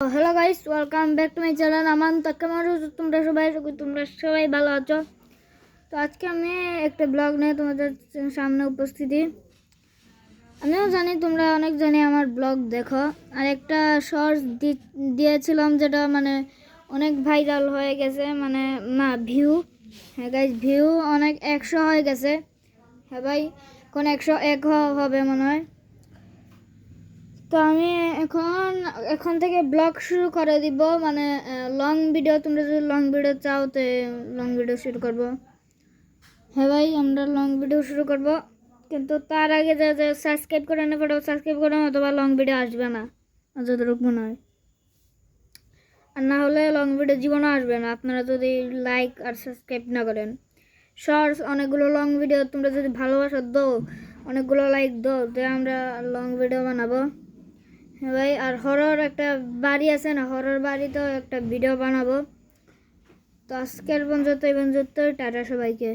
Hello guys, welcome back to my channel. আমার তো কেমন আছো তোমরা সবাই ভালো আছো? তো আজকে আমি একটা ব্লগ নিয়ে তোমাদের সামনে উপস্থিতি। আমিও জানি তোমরা অনেক জানি আমার ব্লগ দেখো, আর একটা শর্টস দিয়েছিলাম যেটা মানে অনেক ভাইরাল হয়ে গেছে, মানে না ভিউ। হ্যাঁ গাইস, ভিউ অনেক 100 হয়ে গেছে। হ্যাঁ ভাই, কোন 101 হবে মনে হয়। তো আমি এখন থেকে ব্লগ শুরু করে দিব, মানে লং ভিডিও। তোমরা যদি লং ভিডিও চাও তো লং ভিডিও শুরু করব। হ্যাঁ ভাই, আমরা লং ভিডিও শুরু করব, কিন্তু তার আগে যে সাবস্ক্রাইব করে না ফটো সাবস্ক্রাইব করে, অথবা লং ভিডিও আসবে না যতটুকু মনে হয়। আর না হলে লং ভিডিও জীবনও আসবে না আপনারা যদি লাইক আর সাবস্ক্রাইব না করেন। শর্টস অনেকগুলো, লং ভিডিও তোমরা যদি ভালোবাসা দাও, অনেকগুলো লাইক দাও, তো আমরা লং ভিডিও বানাবো। হ্যাঁ ভাই, আর হরর একটা বাড়ি আছে না, হরর বাড়িতেও একটা ভিডিও বানাবো। তো আজকের পর্যন্ত টাটা সবাইকে।